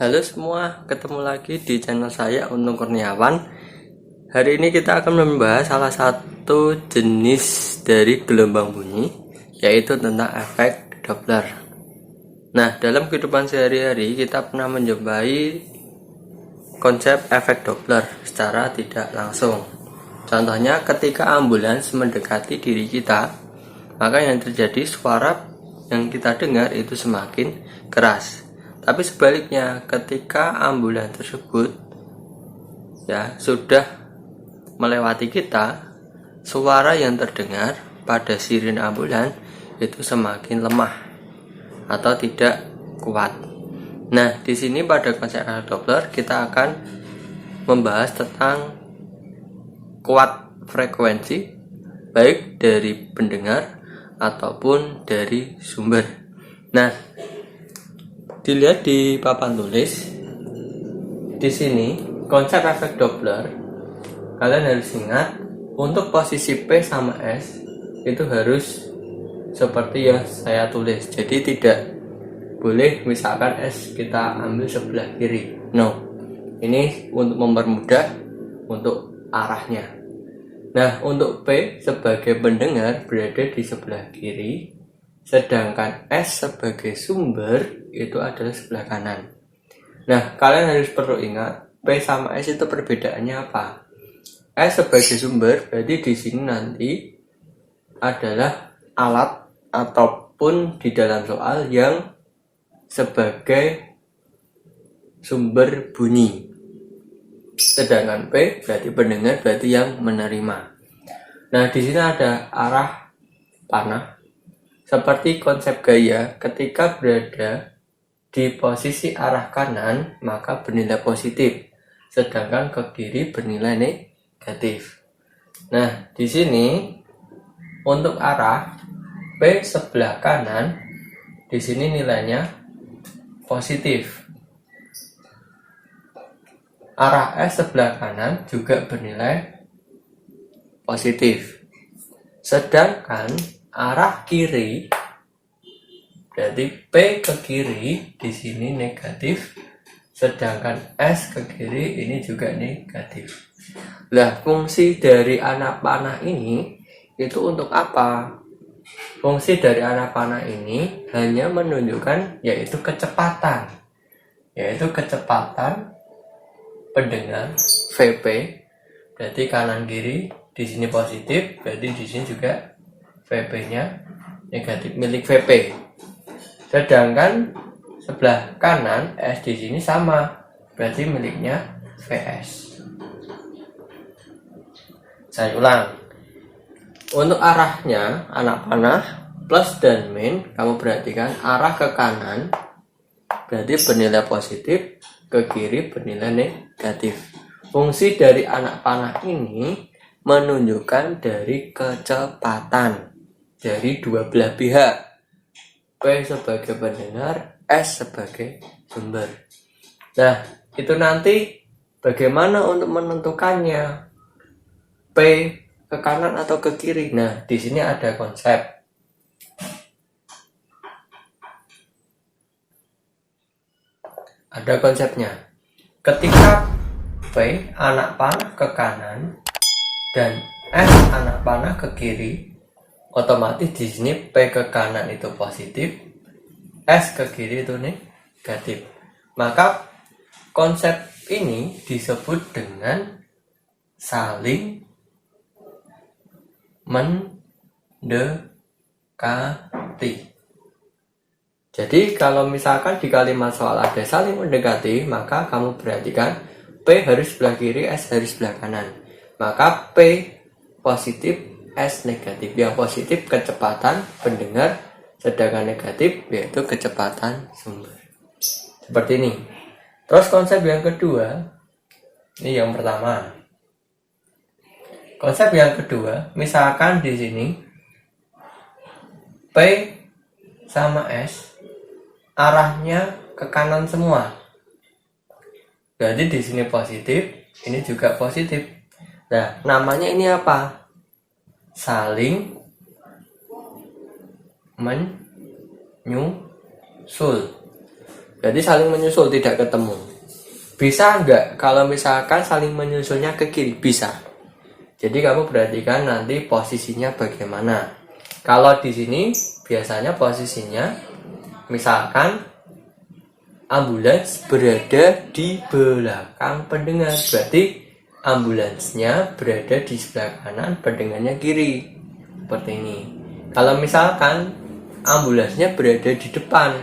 Halo semua, ketemu lagi di channel saya Untung Kurniawan. Hari ini kita akan membahas salah satu jenis dari gelombang bunyi, yaitu tentang efek Doppler. Nah, dalam kehidupan sehari-hari kita pernah menjumpai konsep efek Doppler secara tidak langsung. Contohnya ketika ambulans mendekati diri kita, maka yang terjadi suara yang kita dengar itu semakin keras. Tapi sebaliknya, ketika ambulans tersebut sudah melewati kita, suara yang terdengar pada sirine ambulans itu semakin lemah atau tidak kuat. Nah, di sini pada konsep efek Doppler kita akan membahas tentang kuat frekuensi baik dari pendengar ataupun dari sumber. Nah, dilihat di papan tulis di sini konsep efek Doppler. Kalian harus ingat untuk posisi P sama S itu harus seperti yang saya tulis. Jadi tidak boleh misalkan S kita ambil sebelah kiri. No, ini untuk mempermudah untuk arahnya. Nah, untuk P sebagai pendengar berada di sebelah kiri, sedangkan S sebagai sumber itu adalah sebelah kanan. Nah, kalian harus perlu ingat P sama S itu perbedaannya apa? S sebagai sumber berarti di sini nanti adalah alat ataupun di dalam soal yang sebagai sumber bunyi. Sedangkan P berarti pendengar, berarti yang menerima. Nah, di sini ada arah panah. Seperti konsep gaya, ketika berada di posisi arah kanan, maka bernilai positif. Sedangkan ke kiri bernilai negatif. Nah, di sini untuk arah P sebelah kanan, di sini nilainya positif. Arah S sebelah kanan juga bernilai positif. Sedangkan arah kiri, berarti P ke kiri di sini negatif, sedangkan S ke kiri ini juga negatif. Nah, fungsi dari anak panah ini itu untuk apa? Fungsi dari anak panah ini hanya menunjukkan yaitu kecepatan pendengar VP, berarti kanan kiri di sini positif, berarti di sini juga VP-nya negatif milik VP. Sedangkan sebelah kanan S di sini sama, berarti miliknya VS. Saya ulang. Untuk arahnya anak panah plus dan min, kamu perhatikan arah ke kanan berarti bernilai positif, ke kiri bernilai negatif. Fungsi dari anak panah ini menunjukkan dari kecepatan dari dua belah pihak, P sebagai pendengar, S sebagai sumber. Nah, itu nanti bagaimana untuk menentukannya P ke kanan atau ke kiri. Nah, di sini ada konsep. Ada konsepnya. Ketika P anak panah ke kanan dan S anak panah ke kiri, otomatis di sini P ke kanan itu positif, S ke kiri itu negatif. Maka konsep ini disebut dengan saling mendekati. Jadi kalau misalkan di kalimat soal ada saling mendekati, maka kamu perhatikan P harus sebelah kiri, S harus sebelah kanan. Maka P positif, S negatif. Yang positif kecepatan pendengar, sedangkan negatif yaitu kecepatan sumber. Seperti ini. Terus konsep yang kedua, ini yang pertama. Konsep yang kedua, misalkan di sini P sama S arahnya ke kanan semua. Berarti di sini positif, ini juga positif. Nah, namanya ini apa? Saling menyusul. Berarti saling menyusul, tidak ketemu. Bisa enggak kalau misalkan saling menyusulnya ke kiri? Bisa. Jadi kamu perhatikan nanti posisinya bagaimana. Kalau di sini biasanya posisinya misalkan ambulans berada di belakang pendengar, berarti ambulansnya berada di sebelah kanan, pendengarnya kiri. Seperti ini. Kalau misalkan ambulansnya berada di depan,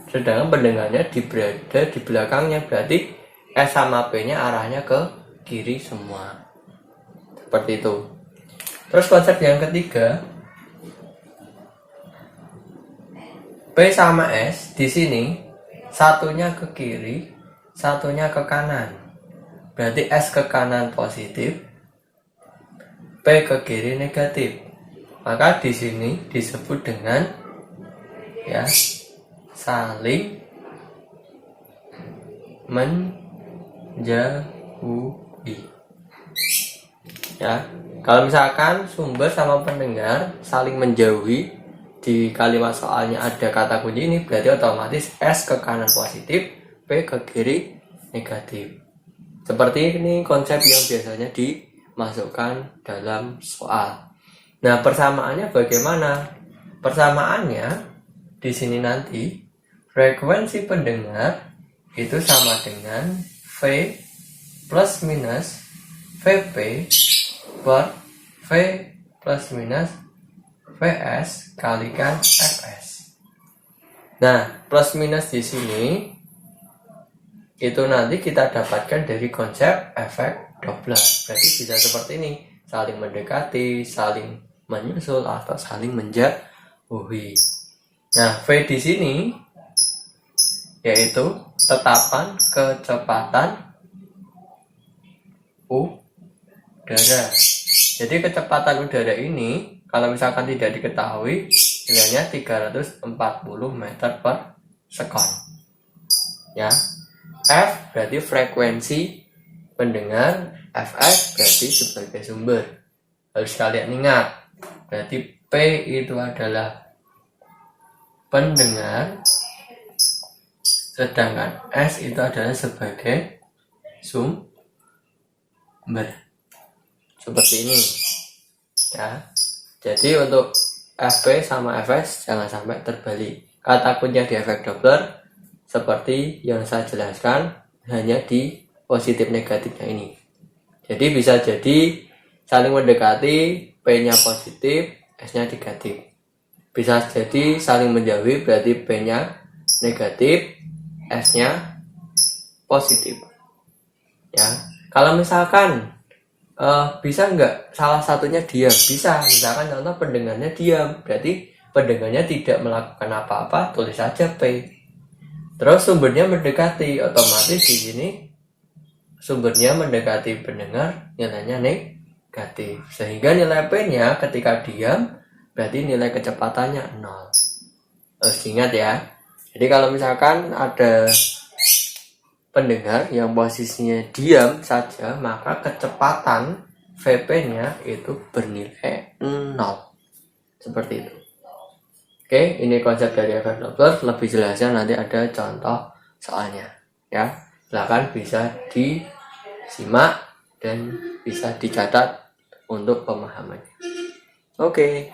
sedangkan pendengarnya berada di belakangnya, berarti S sama P nya arahnya ke kiri semua. Seperti itu. Terus konsep yang ketiga, P sama S di sini satunya ke kiri, satunya ke kanan. Berarti S ke kanan positif, P ke kiri negatif. Maka di sini disebut dengan ya saling menjauhi. Ya, kalau misalkan sumber sama pendengar saling menjauhi, di kalimat soalnya ada kata kunci ini, berarti otomatis S ke kanan positif, P ke kiri negatif. Seperti ini konsep yang biasanya dimasukkan dalam soal. Nah, persamaannya bagaimana? Persamaannya di sini nanti frekuensi pendengar itu sama dengan V plus minus VP per V plus minus VS kalikan FS. Nah, plus minus di sini itu nanti kita dapatkan dari konsep efek Doppler. Berarti bisa seperti ini, saling mendekati, saling menyusul atau saling menjauhi. Nah, V di sini yaitu tetapan kecepatan udara. Jadi kecepatan udara ini kalau misalkan tidak diketahui nilainya 340 meter per sekon. Ya. F berarti frekuensi pendengar, Fs berarti sebagai sumber. Harus kalian ingat. Berarti P itu adalah pendengar, sedangkan S itu adalah sebagai sumber. Seperti ini. Ya. Jadi untuk FP sama Fs jangan sampai terbalik. Kata kunci di efek Doppler seperti yang saya jelaskan hanya di positif negatifnya ini. Jadi bisa jadi saling mendekati, P-nya positif, S-nya negatif. Bisa jadi saling menjauhi, berarti P-nya negatif, S-nya positif. Ya, kalau misalkan bisa nggak salah satunya diam? Bisa. Misalkan contoh pendengarnya diam, berarti pendengarnya tidak melakukan apa-apa, tulis saja P. Terus sumbernya mendekati, otomatis di sini sumbernya mendekati pendengar, nilainya negatif. Sehingga nilai P-nya ketika diam, berarti nilai kecepatannya 0. Harus diingat ya. Jadi kalau misalkan ada pendengar yang posisinya diam saja, maka kecepatan VP-nya itu bernilai 0. Seperti itu. Oke, ini konsep dari efek Doppler. Lebih jelasnya nanti ada contoh soalnya. Ya, silakan bisa disimak dan bisa dicatat untuk pemahamannya. Oke.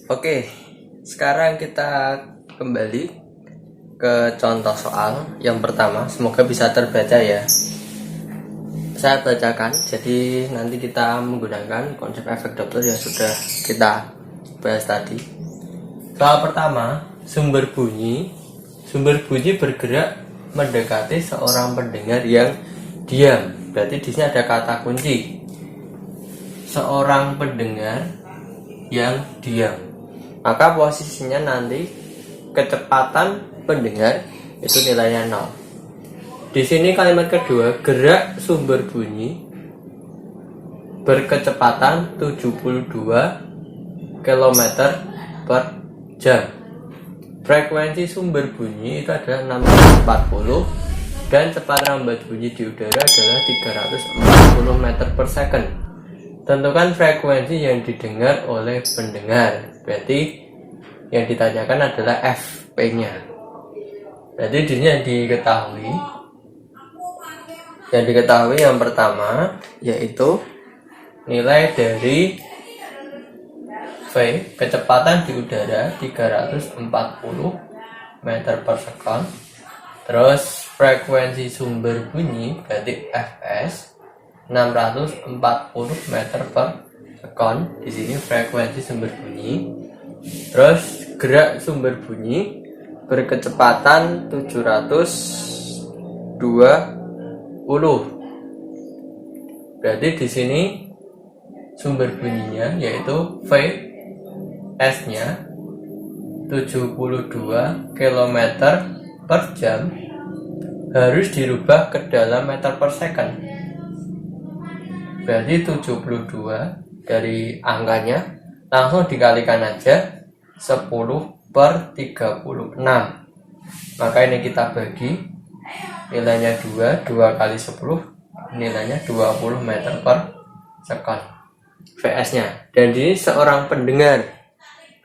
Oke, sekarang kita kembali ke contoh soal yang pertama. Semoga bisa terbaca ya. Saya bacakan, jadi nanti kita menggunakan konsep efek Doppler yang sudah kita bahas tadi. Soal pertama, sumber bunyi bergerak mendekati seorang pendengar yang diam. Berarti di sini ada kata kunci. Seorang pendengar yang diam. Maka posisinya nanti kecepatan pendengar itu nilainya 0. Di sini kalimat kedua, gerak sumber bunyi berkecepatan 72 km per jam. Frekuensi sumber bunyi itu adalah 640 dan cepat rambat bunyi di udara adalah 340 meter per second. Tentukan frekuensi yang didengar oleh pendengar. Berarti yang ditanyakan adalah FP-nya. Berarti di sini yang diketahui yang pertama yaitu nilai dari V, kecepatan di udara 340 meter per sekon. Terus frekuensi sumber bunyi berarti Fs 640 meter per sekon. Di sini frekuensi sumber bunyi. Terus gerak sumber bunyi berkecepatan 720. Berarti di sini sumber bunyinya yaitu V S-nya 72 km per jam harus dirubah ke dalam meter per second. Berarti 72 dari angkanya langsung dikalikan aja 10/36. Maka ini kita bagi, nilainya 2 kali 10 nilainya 20 meter per second VS nya. Dan ini seorang pendengar,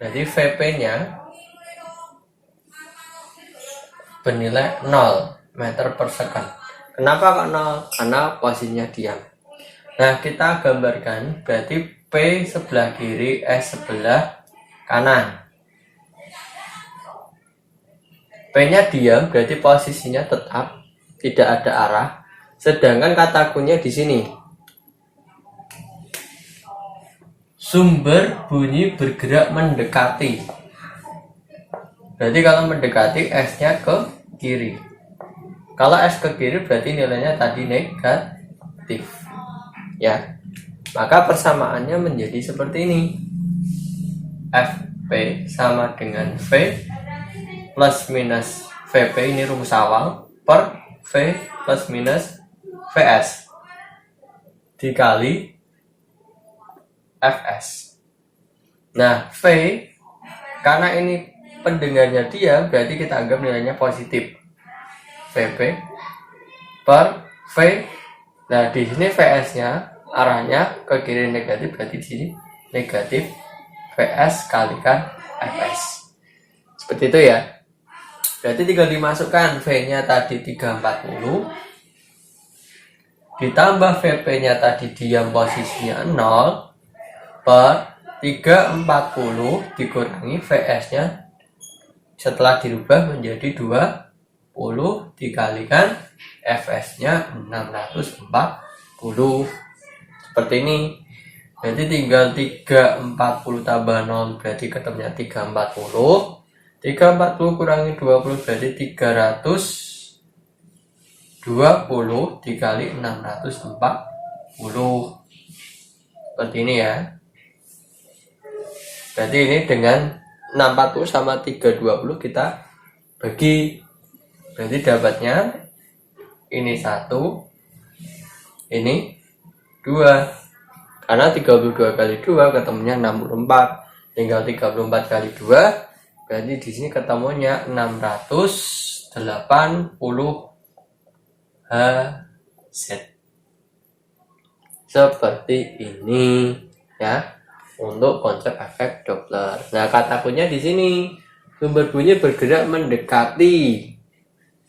berarti VP nya bernilai 0 meter per second. Kenapa kok 0? Karena posisinya diam. Nah, kita gambarkan, berarti P sebelah kiri, S sebelah kanan. P-nya diam, berarti posisinya tetap, tidak ada arah. Sedangkan kata kunci di sini. Sumber bunyi bergerak mendekati. Berarti kalau mendekati S-nya ke kiri. Kalau S ke kiri berarti nilainya tadi negatif. Ya. Maka persamaannya menjadi seperti ini. FP sama dengan V plus minus VP, ini rumus awal, per V plus minus VS dikali Fs. Nah, V karena ini pendengarnya dia, berarti kita anggap nilainya positif. VP per V. Nah, di sini VS-nya arahnya ke kiri negatif, berarti di sini negatif VS kalikan Fs. Seperti itu ya. Berarti tinggal dimasukkan V-nya tadi 340 ditambah VP-nya tadi diam posisinya 0 per 340 dikurangi VS-nya setelah dirubah menjadi 20 dikalikan Fs-nya 640. Seperti ini. Berarti tinggal 340 tambah 0 berarti ketemunya 340. 340 kurangi 20 berarti 320 dikali 640. Seperti ini ya. Berarti ini dengan 640 sama 320 kita bagi. Berarti dapatnya ini 1, ini 2. Karena 32 kali 2 ketemunya 64. Tinggal 34 kali 2, berarti di sini ketemunya 680 Hz. Seperti ini ya. Untuk konsep efek Doppler. Nah, kata kuncinya di sini. Sumber bunyi bergerak mendekati.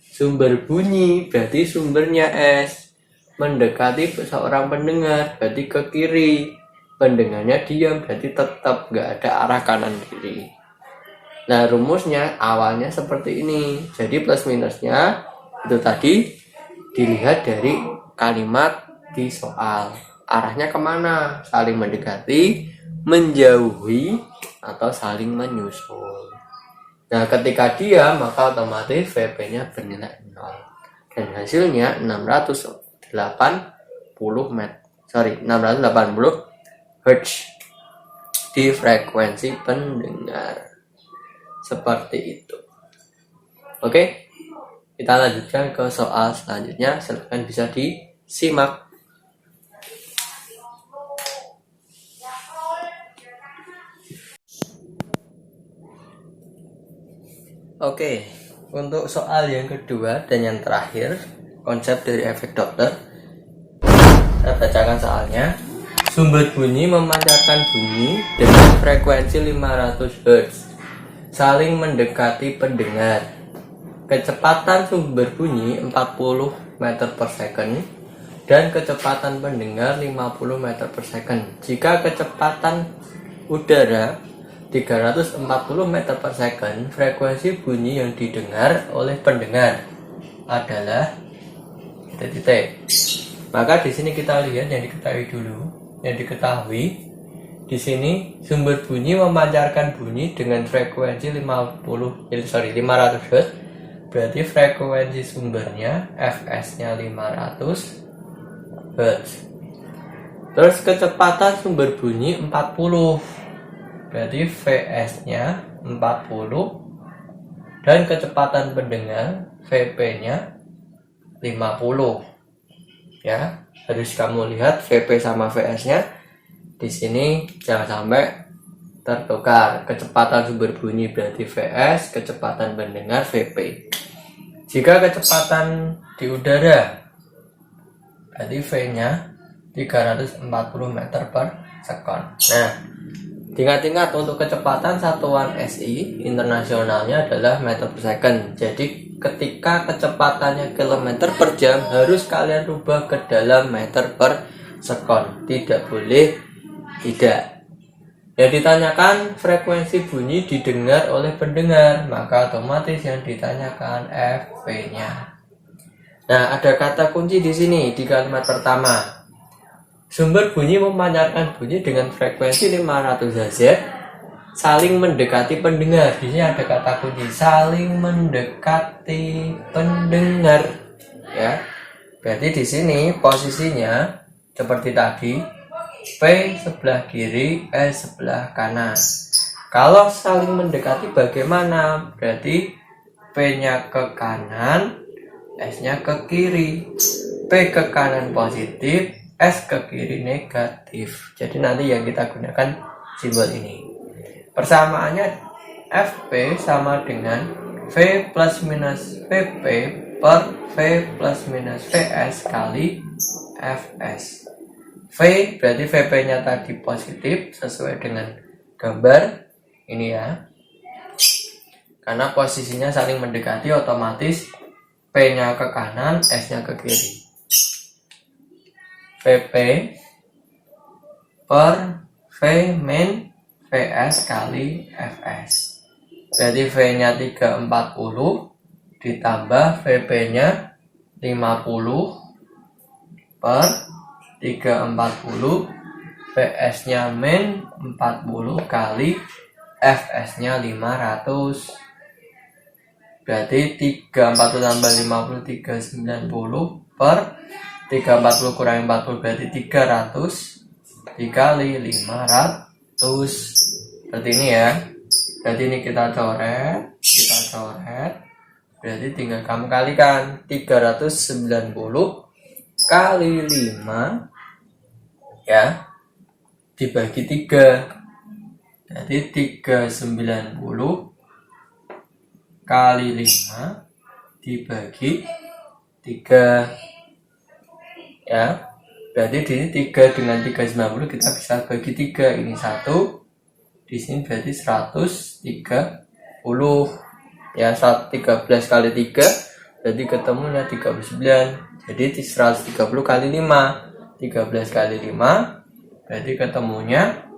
Sumber bunyi berarti sumbernya S. Mendekati seorang pendengar berarti ke kiri. Pendengarnya diam berarti tetap nggak ada arah kanan kiri. Nah, rumusnya awalnya seperti ini. Jadi plus minusnya itu tadi dilihat dari kalimat di soal. Arahnya kemana? Saling mendekati, menjauhi, atau saling menyusul. Nah, ketika dia maka otomatis VP-nya bernilai 0. Dan hasilnya 680 Hz di frekuensi pendengar. Seperti itu. Oke, kita lanjutkan ke soal selanjutnya. Silahkan bisa disimak. Oke, untuk soal yang kedua dan yang terakhir, konsep dari efek Doppler. Saya bacakan soalnya. Sumber bunyi memancarkan bunyi dengan frekuensi 500 Hz, saling mendekati pendengar. Kecepatan sumber bunyi 40 meter per second dan kecepatan pendengar 50 meter per second. Jika kecepatan udara 340 meter per second, frekuensi bunyi yang didengar oleh pendengar adalah titik. Maka di sini kita lihat yang diketahui dulu. Yang diketahui di sini sumber bunyi memancarkan bunyi dengan frekuensi 500 Hz. Berarti frekuensi sumbernya Fs-nya 500 Hz. Terus kecepatan sumber bunyi 40. Berarti Vs-nya 40 dan kecepatan pendengar Vp-nya 50. Ya, harus kamu lihat Vp sama Vs-nya. Di sini jangan sampai tertukar. Kecepatan sumber bunyi berarti Vs, kecepatan pendengar Vp. Jika kecepatan di udara berarti V-nya 340 meter per second. Nah, ingat-ingat untuk kecepatan satuan SI internasionalnya adalah meter per second. Jadi ketika kecepatannya kilometer per jam harus kalian rubah ke dalam meter per second. Tidak boleh tidak. Yang ditanyakan frekuensi bunyi didengar oleh pendengar, maka otomatis yang ditanyakan Fp-nya. Nah, ada kata kunci di sini di kalimat pertama. Sumber bunyi memancarkan bunyi dengan frekuensi 500 Hz, saling mendekati pendengar. Di sini ada kata kunci saling mendekati pendengar. Ya, berarti di sini posisinya seperti tadi, P sebelah kiri, S sebelah kanan. Kalau saling mendekati bagaimana? Berarti P-nya ke kanan, S-nya ke kiri. P ke kanan positif, S ke kiri negatif. Jadi nanti yang kita gunakan simbol ini. Persamaannya Fp sama dengan V plus minus Vp per V plus minus Vs kali Fs. V berarti Vp-nya tadi positif sesuai dengan gambar ini ya. Karena posisinya saling mendekati, otomatis P-nya ke kanan, S-nya ke kiri. Vp per V min Vs kali Fs. Berarti V-nya 340 ditambah Vp-nya 50 per 340, Vs-nya min 40 kali Fs-nya 500. Berarti 340 tambah 50 390 per 340 kurang 40 berarti 300 dikali 500. Seperti ini ya. Berarti ini kita coret. Berarti tinggal kamu kalikan 390 kali 5 ya dibagi 3. Jadi 390 kali 5 dibagi 3 ya. Berarti di sini 3 dengan 390 kita bisa bagi 3. Ini 1. Di sini berarti 130 ya. 13 kali 3 berarti ketemunya 39. Jadi 130 kali 5, 13 kali 5 berarti ketemunya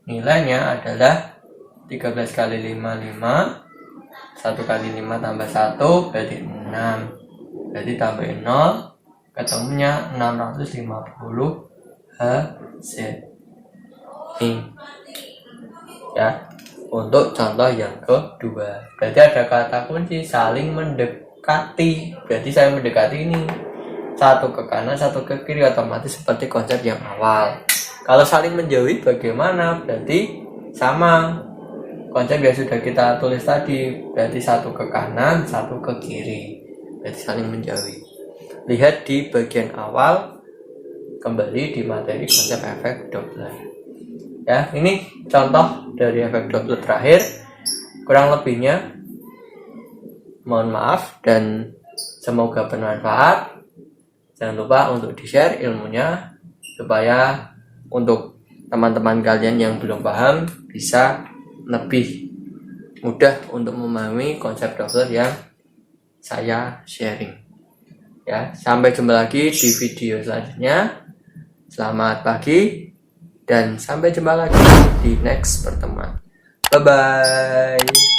nilainya adalah 13 kali 5 5. 1 kali 5 tambah 1 berarti 6. Berarti tambahin 0, ketemunya 650 Hz. Ini ya, untuk contoh yang kedua. Berarti ada kata kunci saling mendekati. Berarti saya mendekati ini, satu ke kanan, satu ke kiri, otomatis seperti konsep yang awal. Kalau saling menjauhi bagaimana? Berarti sama konsep yang sudah kita tulis tadi. Berarti satu ke kanan, satu ke kiri. Berarti saling menjauhi. Lihat di bagian awal, kembali di materi konsep efek Doppler. Ya, ini contoh dari efek Doppler terakhir. Kurang lebihnya mohon maaf dan semoga bermanfaat. Jangan lupa untuk di-share ilmunya supaya untuk teman-teman kalian yang belum paham bisa lebih mudah untuk memahami konsep dokter yang saya sharing. Ya, sampai jumpa lagi di video selanjutnya. Selamat pagi dan sampai jumpa lagi di next pertemuan. Bye bye.